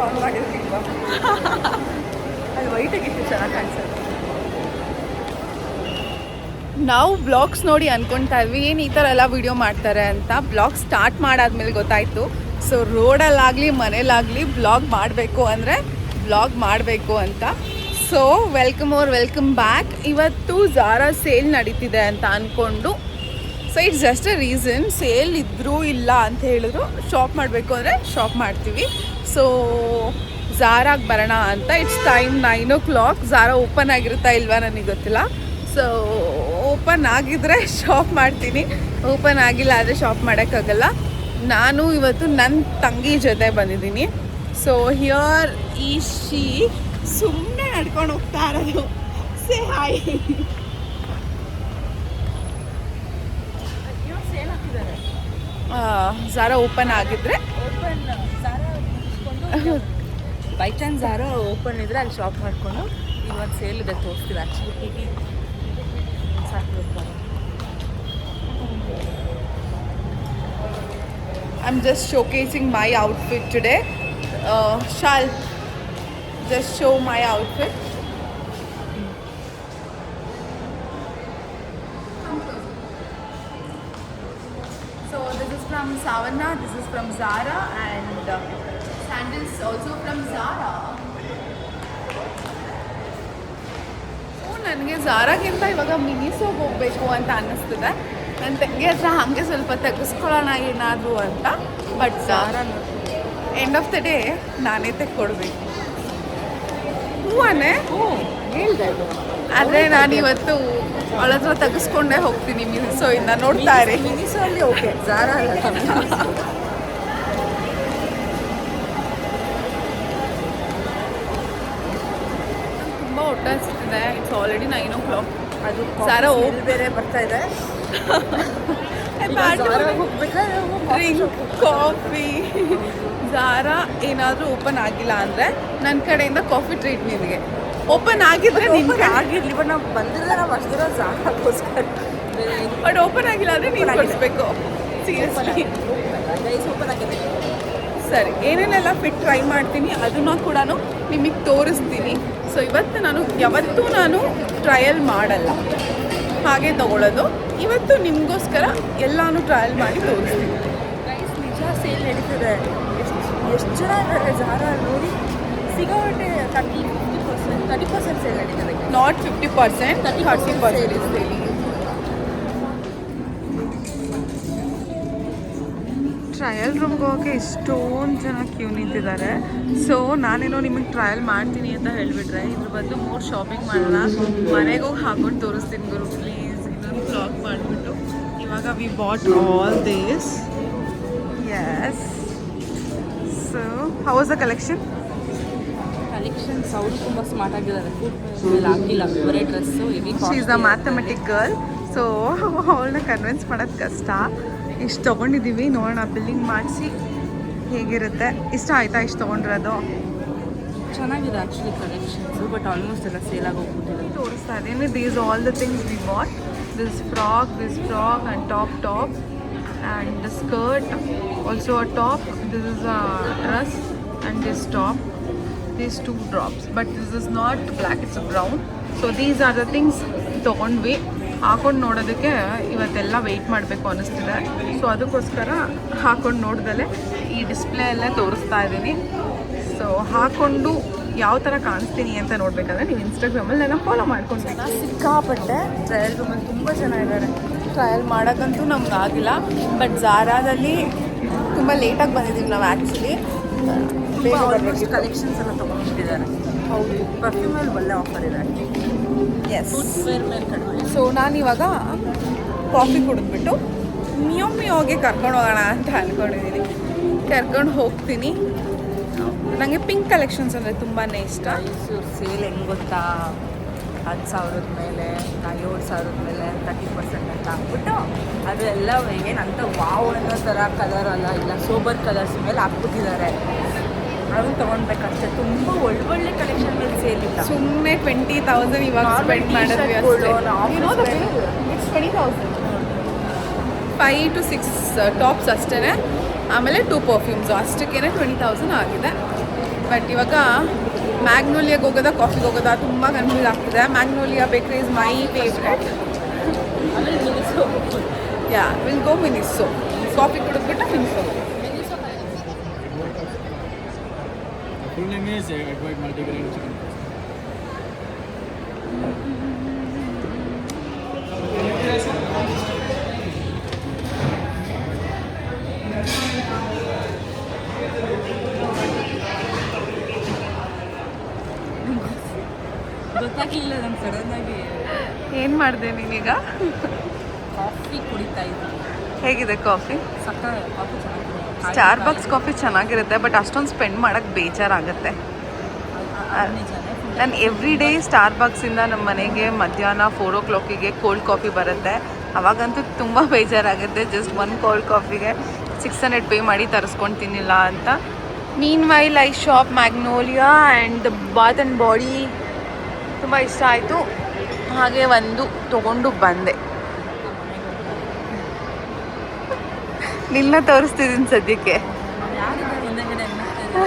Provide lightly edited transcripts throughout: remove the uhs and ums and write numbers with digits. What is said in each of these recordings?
On ಮಾಡಿರ್ತೀವ ಅದು ವೈಟಾಗಿತ್ತು ಚೆನ್ನಾಗಿ ಕಾಣಿಸುತ್ತೆ. ನಾವು ಬ್ಲಾಗ್ಸ್ ನೋಡಿ ಅಂದ್ಕೊಳ್ತಾ ಇದ್ವಿ ಏನು ಈ ಥರ ಎಲ್ಲ ವೀಡಿಯೋ ಮಾಡ್ತಾರೆ ಅಂತ. ಬ್ಲಾಗ್ ಸ್ಟಾರ್ಟ್ ಮಾಡಾದ್ಮೇಲೆ ಗೊತ್ತಾಯಿತು. ಸೊ ರೋಡಲ್ಲಾಗಲಿ ಮನೇಲಾಗಲಿ ಬ್ಲಾಗ್ ಮಾಡಬೇಕು ಅಂದರೆ ಬ್ಲಾಗ್ ಮಾಡಬೇಕು ಅಂತ. So welcome back. ಇವತ್ತು ಝಾರಾ ಸೇಲ್ ನಡೀತಿದೆ ಅಂತ ಅಂದ್ಕೊಂಡು, so it's just a reason. Sale ಇದ್ದರೂ ಇಲ್ಲ ಅಂತ ಹೇಳಿದ್ರು ಶಾಪ್ ಮಾಡಬೇಕು ಅಂದರೆ ಶಾಪ್ ಮಾಡ್ತೀವಿ. ಸೊ ಝಾರಾಗೆ ಬರೋಣ ಅಂತ. It's time 9 o'clock. Zara open ಆಗಿರುತ್ತಾ ಇಲ್ವಾ ನನಗೆ ಗೊತ್ತಿಲ್ಲ. ಸೊ ಓಪನ್ ಆಗಿದ್ರೆ ಶಾಪ್ ಮಾಡ್ತೀನಿ, ಓಪನ್ ಆಗಿಲ್ಲ ಆದರೆ ಶಾಪ್ ಮಾಡೋಕ್ಕಾಗಲ್ಲ. ನಾನು ಇವತ್ತು ನನ್ನ ತಂಗಿ ಜೊತೆ ಬಂದಿದ್ದೀನಿ. ಸೊ ಹಿಯರ್ ಈ ಶಿ ಸುಮ್ಮನೆ ನಡ್ಕೊಂಡು ಹೋಗ್ತಾ ಇರೋದು. Say hi. ಸೇಲ್ ಹಾಕಿದ್ದಾರೆ. ಝಾರಾ ಓಪನ್ ಆಗಿದ್ರೆ open Zara by chance Zara open ಇದ್ರೆ ಅಲ್ಲಿ ಶಾಪ್ ಮಾಡಿಕೊಂಡು ಇವತ್ತು ಸೇಲ್ ಇದೆ ತೋರಿಸ್ತೀವಿ. Actually I'm just showcasing my outfit today. Shall just show my outfit. So this is from Savanna, this is from Zara, and sandals also from Zara. ನನಗೆ ಝಾರಾಗಿಂತ ಇವಾಗ ಮಿನಿಸೋಗೆ ಹೋಗಬೇಕು ಅಂತ ಅನ್ನಿಸ್ತದೆ. ನನ್ನ ತಂಗಿ ಹತ್ರ ಹಾಗೆ ಸ್ವಲ್ಪ ತೆಗೆಸ್ಕೊಳ್ಳೋಣ ಏನಾದರೂ ಅಂತ. But Zara end of the day ನಾನೇ ತೆಕ್ಕೊಡ್ಬೇಕು. ಹೂವನ್ನೇ ಹೇಳ್ದೆ ಆದರೆ ನಾನು ಇವತ್ತು ಅವಳ ಹತ್ರ ತೆಗೆಸ್ಕೊಂಡೇ ಹೋಗ್ತೀನಿ ಮಿನಿಸೋಯಿಂದ. ನೋಡ್ತಾ ಇರಿ. ಮಿನಿಸೋ ಅಲ್ಲಿ ಓಕೆ, ಝಾರಾ ಅಲ್ಲ. ತುಂಬ ಊಟ ಸಿಗ್ತಿದೆ. It's already 9 o'clock. ಅದು ಝಾರಾ ಬೇರೆ ಬರ್ತಾ ಇದೆ. Drink coffee. ಝಾರಾ ಏನಾದರೂ ಓಪನ್ ಆಗಿಲ್ಲ ಅಂದರೆ ನನ್ನ ಕಡೆಯಿಂದ ಕಾಫಿ ಟ್ರೀಟ್ ನಿನಗೆ. ಓಪನ್ ಆಗಿದ್ರೆ ನಿಮ್ಗೆ ಆಗಿರಲಿ, ಬಟ್ ನಾವು ಬಂದಿದ್ರೆ ನಾವು ಅಷ್ಟು ದೂರ ಝಾರಾಗೋಸ್ಕರ. ಬಟ್ ಓಪನ್ ಆಗಿಲ್ಲ ಅಂದರೆ ನೀನು ಕೊಡಿಸ್ಬೇಕು. ಸೀರಿಯಸ್ಲಿ ಓಪನ್ ಆಗಿದೆ. ಸರಿ, ಏನೇನೆಲ್ಲ ಫಿಟ್ ಟ್ರೈ ಮಾಡ್ತೀನಿ ಅದನ್ನು ಕೂಡ ನಿಮಗೆ ತೋರಿಸ್ತೀನಿ. ಸೊ ಇವತ್ತು ಯಾವತ್ತೂ ನಾನು ಟ್ರಯಲ್ ಮಾಡಲ್ಲ, ಹಾಗೆ ತೊಗೊಳ್ಳೋದು. ಇವತ್ತು ನಿಮಗೋಸ್ಕರ ಎಲ್ಲನೂ ಟ್ರಯಲ್ ಮಾಡಿ ತೋರಿಸ್ತೀನಿ. ಗೈಸ್ ನಿಜ ಸೇಲ್ ನಡೀತದೆ. ಎಷ್ಟು ಜನ ಇದ್ದಾರೆ ಝಾರಾ ನೋಡಿ. ಸಿಗೋಟೆ 30% ಸೇಲ್ ನಡೀತದೆ. Not 50%, 30% is sale. ಟ್ರಯಲ್ ರೂಮ್ಗೆ ಹೋಗೋಕ್ಕೆ ಇಷ್ಟೊಂದು ಜನ ಕ್ಯೂ ನಿಂತಿದ್ದಾರೆ. ಸೊ ನಾನೇನೋ ನಿಮಗೆ ಟ್ರಯಲ್ ಮಾಡ್ತೀನಿ ಅಂತ ಹೇಳಿಬಿಟ್ರೆ ಇದ್ರ ಬಂದು ಮೋರ್ ಶಾಪಿಂಗ್ ಮಾಡೋಣ. ಮನೆಗೆ ಹೋಗಿ ಹಾಕೊಂಡು ತೋರಿಸ್ತೀನಿ ಗುರು, ಪ್ಲೀಸ್. ಇನ್ನೊಂದು ಬ್ಲಾಗ್ ಮಾಡಿಬಿಟ್ಟು ಇವಾಗ we bought all this. Yes. So how was the collection? Collections ಅವರು ತುಂಬ ಸ್ಮಾರ್ಟ್ ಆಗಿದ್ದಾರೆ. ಫುಡ್ ಹಾಕಿಲ್ಲ, ಬರೀ dress. She is a mathematic girl. So ಅವಳನ್ನ ಕನ್ವಿನ್ಸ್ ಮಾಡೋದು ಕಷ್ಟ. ಇಷ್ಟು ತೊಗೊಂಡಿದ್ದೀವಿ, ನೋಡೋಣ ಬಿಲ್ಲಿಂಗ್ ಮಾಡಿಸಿ ಹೇಗಿರುತ್ತೆ. ಇಷ್ಟ ಆಯಿತಾ ಇಷ್ಟು ತೊಗೊಂಡಿರೋದು? ಚೆನ್ನಾಗಿದೆ ಆ್ಯಕ್ಚುಲಿ ಕಲೆಕ್ಷನ್ಸು, ಬಟ್ ಆಲ್ಮೋಸ್ಟ್ ಎಲ್ಲ ಸೇಲ್ ಆಗಿ ಹೋಗ್ಬಿಟ್ಟಿದೆ. ತೋರಿಸ್ತಾ ಇದ್ದೀನಿ. These all the things we bought. This frock and top and the skirt, also a top. This is a dress and this top. these 2 drops, but this is not black, it's a brown. So these are the things ತೊಗೊಂಡ್ವಿ. ಹಾಕೊಂಡು ನೋಡೋದಕ್ಕೆ ಇವತ್ತೆಲ್ಲ weight ಮಾಡಬೇಕು ಅನ್ನಿಸ್ತಿದೆ. So ಅದಕ್ಕೋಸ್ಕರ ಹಾಕೊಂಡು ನೋಡ್ದಲ್ಲೇ ಈ display ಎಲ್ಲ ತೋರಿಸ್ತಾ ಇದ್ದೀನಿ. ಸೊ ಹಾಕ್ಕೊಂಡು ಯಾವ ಥರ ಕಾಣಿಸ್ತೀನಿ ಅಂತ ನೋಡಬೇಕಾದ್ರೆ ನೀವು ಇನ್ಸ್ಟಾಗ್ರಾಮಲ್ಲಿ ನನ್ನ ಫಾಲೋ ಮಾಡ್ಕೊಂಡು. ಸಿಕ್ಕಾಪಟ್ಟೆ ಟ್ರಯಲ್ ರೂಮಲ್ಲಿ ತುಂಬ ಜನ ಇದ್ದಾರೆ. ಟ್ರಯಲ್ ಮಾಡೋಕ್ಕಂತೂ ನಮ್ಗೆ ಆಗಿಲ್ಲ. ಬಟ್ ಝಾರಾದಲ್ಲಿ ತುಂಬ ಲೇಟಾಗಿ ಬಂದಿದ್ದೀವಿ ನಾವು. ಆ್ಯಕ್ಚುಲಿ ಕಲೆಕ್ಷನ್ಸ್ ಎಲ್ಲ ತೊಗೊಂಡಿದ್ದಾರೆ. ಹೌದು, ಪರ್ಫ್ಯೂಮಲ್ಲಿ ಒಳ್ಳೆ ಆಫರ್ ಇದೆ. ಎಸ್, ಫುಟ್ವೇರ್ ಮೇಲೆ ಕಡಿಮೆ. ಸೊ ನಾನಿವಾಗ ಕಾಫಿ ಕುಡಿದ್ಬಿಟ್ಟು ಮಿಯೋಗೆ ಕರ್ಕೊಂಡು ಹೋಗೋಣ ಅಂತ ಅಂದ್ಕೊಂಡಿದ್ದೀನಿ. ಕರ್ಕೊಂಡು ಹೋಗ್ತೀನಿ. ನನಗೆ ಪಿಂಕ್ ಕಲೆಕ್ಷನ್ಸ್ ಅಂದರೆ ತುಂಬಾ ಇಷ್ಟ. ಮೈಸೂರು ಸೇಲ್ ಹೆಂಗೆ ಗೊತ್ತಾ, 10,000 ಮೇಲೆ 7,000 ಮೇಲೆ 30% ಅಂತ ಹಾಕ್ಬಿಟ್ಟು ಅದು ಎಲ್ಲ ಏನಂತ ವಾವ್ ಅನ್ನೋ ಥರ ಕಲರ್ ಅಲ್ಲ, ಇಲ್ಲ ಸೋಬರ್ ಕಲರ್ಸ್ ಮೇಲೆ ಹಾಕ್ಬಿಟ್ಟಿದ್ದಾರೆ. ಅದನ್ನು ತೊಗೊಳ್ಬೇಕಷ್ಟೇ. ತುಂಬ ಒಳ್ಳೊಳ್ಳೆ ಕಲೆಕ್ಷನ್ ಮೇಲೆ ಸೇಲ್ ಇಲ್ಲ. ಸುಮ್ಮನೆ 20,000 ಇವಾಗ ಸ್ಪೆಂಡ್ ಮಾಡಿದ್ವಿ ಅಷ್ಟೇ. 20,000 5 to 6 ಟಾಪ್ಸ್ ಅಷ್ಟೇ. ಆಮೇಲೆ 2 ಪರ್ಫ್ಯೂಮ್ಸು ಅಷ್ಟಕ್ಕೇ 20,000 ಆಗಿದೆ. ಬಟ್ ಇವಾಗ ಮ್ಯಾಗ್ನೋಲಿಯಾಗೆ ಹೋಗೋದಾ ಕಾಫಿಗೆ ಹೋಗೋದಾ ತುಂಬ ಕನ್ಫ್ಯೂಸ್ ಆಗ್ತಿದೆ. Magnolia bakery is my favourite. Yeah will go Miniso. Coffee ಕುಡಿದ್ಬಿಟ್ಟು Miniso. Full name is Advait Multigrain Chicken. ಗೊತ್ತಾಗಲಿಲ್ಲ ನಂಗೆ ಸಡನ್ನಾಗಿ. ಏನು ಮಾಡಿದೆ ನೀನೀಗ? ಕಾಫಿ ಕುಡಿತಾ ಇದ್ದೀನಿ. ಹೇಗಿದೆ ಕಾಫಿ? ಸಕ್ಕ ಕಾಫಿ ಚೆನ್ನಾಗಿದೆ. ಸ್ಟಾರ್ಬಕ್ಸ್ ಕಾಫಿ ಚೆನ್ನಾಗಿರುತ್ತೆ, ಬಟ್ ಅಷ್ಟೊಂದು ಸ್ಪೆಂಡ್ ಮಾಡೋಕ್ಕೆ ಬೇಜಾರಾಗುತ್ತೆ. ನಾನು ಎವ್ರಿ ಡೇ ಸ್ಟಾರ್ಬಕ್ಸಿಂದ ನಮ್ಮ ಮನೆಗೆ ಮಧ್ಯಾಹ್ನ 4 o'clock ಕೋಲ್ಡ್ ಕಾಫಿ ಬರುತ್ತೆ. ಅವಾಗಂತೂ ತುಂಬ ಬೇಜಾರಾಗುತ್ತೆ. ಜಸ್ಟ್ ಒಂದು ಕೋಲ್ಡ್ ಕಾಫಿಗೆ 600 ಪೇ ಮಾಡಿ ತರಿಸ್ಕೊಂಡು ತಿನ್ನಿಲ್ಲ ಅಂತ. Meanwhile I shop Magnolia and bath and body ತುಂಬ ಇಷ್ಟ ಆಯಿತು. ಹಾಗೆ ಒಂದು ತೊಗೊಂಡು ಬಂದೆ. ನಿನ್ನ ತೋರಿಸ್ತಿದ್ದೀನಿ ಸದ್ಯಕ್ಕೆ. ಯಾರಿದ್ದಾರೆ ಹಿಂದೆಗಡೆ ಅನ್ನಿಸ್ತಾ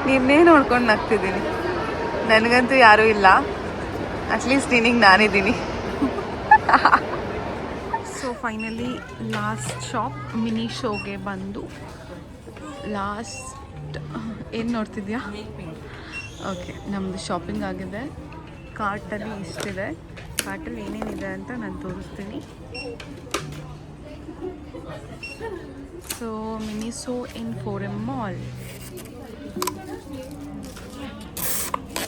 ನಿನ್ನೇ ನೋಡ್ಕೊಂಡು ನಗ್ತಿದ್ದೀನಿ. ನನಗಂತೂ ಯಾರೂ ಇಲ್ಲ, ಅಟ್ಲೀಸ್ಟ್ ನಿನಗೆ ನಾನಿದ್ದೀನಿ. ಸೊ ಫೈನಲಿ ಲಾಸ್ಟ್ ಶಾಪ್ ಮಿನಿ ಶೋಗೆ ಬಂದು ಲಾಸ್ಟ್ ಏನು ನೋಡ್ತಿದ್ಯಾ? ಓಕೆ, ನಮ್ಮದು ಶಾಪಿಂಗ್ ಆಗಿದೆ. ಕಾರ್ಟಲ್ಲಿ ಇಷ್ಟಿದೆ. ಕಾರ್ಟಲ್ಲಿ ಏನೇನಿದೆ ಅಂತ ನಾನು ತೋರಿಸ್ತೀನಿ. ಸೊ ಮಿನಿಸೋ ಇನ್ 4M ಮಾಲ್.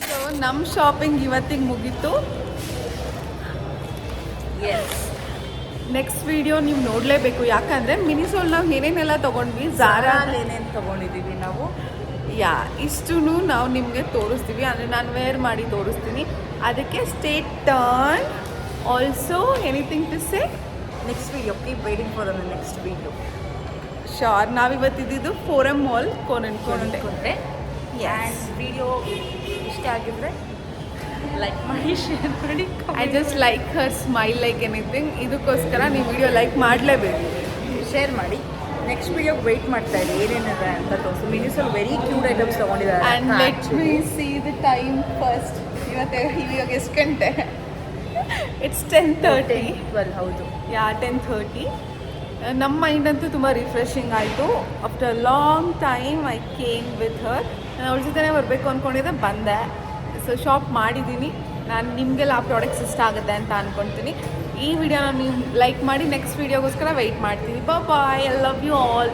ಸೊ ನಮ್ಮ ಶಾಪಿಂಗ್ ಇವತ್ತಿಗೆ ಮುಗೀತು. ಎಸ್. ನೆಕ್ಸ್ಟ್ ವಿಡಿಯೋ ನೀವು ನೋಡಲೇಬೇಕು, ಯಾಕಂದರೆ ಮಿನಿಸೋಲ್ ನಾವು ಏನೇನೆಲ್ಲ ತೊಗೊಂಡ್ವಿ, ಝಾರಲ್ಲಿ ಏನೇನು ತೊಗೊಂಡಿದ್ದೀವಿ ನಾವು, ಯಾ ಇಷ್ಟು ನಾವು ನಿಮಗೆ ತೋರಿಸ್ತೀವಿ. ಅಂದರೆ ನಾನು ವೇರ್ ಮಾಡಿ ತೋರಿಸ್ತೀನಿ. ಅದಕ್ಕೆ ಸ್ಟೇ ಟರ್ನ್. Also anything to say? Next video keep waiting for the next video. ಶೋರ್. ನಾವಿವತ್ತಿದ್ದು 4M ಮಾಲ್ ಕೋಣನ್ಕೊಂಡೆ. ಆ್ಯಂಡ್ ವಿಡಿಯೋ ಇಷ್ಟ ಆಗಿದ್ರೆ ಲೈಕ್ ಮಾಡಿ, ಶೇರ್ ಮಾಡಿ. I just like her smile like anything. ಇದಕ್ಕೋಸ್ಕರ ನೀವು ವಿಡಿಯೋ ಲೈಕ್ ಮಾಡಲೇಬೇಕು, ಶೇರ್ ಮಾಡಿ. ನೆಕ್ಸ್ಟ್ ವಿಡಿಯೋಗೆ ವೆಯ್ಟ್ ಮಾಡ್ತಾ ಇರಿ ಏನೇನಿದೆ ಅಂತ ತೋರಿಸಿ. ಮಿನಿಸಲ್ಲಿ ವೆರಿ ಕ್ಯೂಟ್ ಐಟಮ್ಸ್ ತೊಗೊಂಡಿದ್ದಾರೆ. And let me see the time first. ಇವಾಗ ಎಷ್ಟು ಗಂಟೆ? ಇಟ್ಸ್ 10:30. 12. ಹೌದು, ಯಾ 10:30. ನಮ್ಮ ಮೈಂಡ್ ಅಂತೂ ತುಂಬ ರಿಫ್ರೆಶಿಂಗ್ ಆಯಿತು. After long time I came with her. ನಾನು ಅವಳ ಜೊತೆನೇ ಬರಬೇಕು ಅಂದ್ಕೊಂಡಿದ್ದೆ, ಬಂದೆ. ಸೊ ಶಾಪ್ ಮಾಡಿದ್ದೀನಿ. ನಾನು ನಿಮಗೆಲ್ಲ ಆ ಪ್ರಾಡಕ್ಟ್ಸ್ ಇಷ್ಟ ಆಗುತ್ತೆ ಅಂತ ಅಂದ್ಕೊಳ್ತೀನಿ. ಈ ವಿಡಿಯೋನ ನೀವು ಲೈಕ್ ಮಾಡಿ. ನೆಕ್ಸ್ಟ್ ವಿಡಿಯೋಗೋಸ್ಕರ ವೆಯ್ಟ್ ಮಾಡ್ತೀನಿ. ಬಾಯ್, ಐ ಲವ್ ಯು ಆಲ್.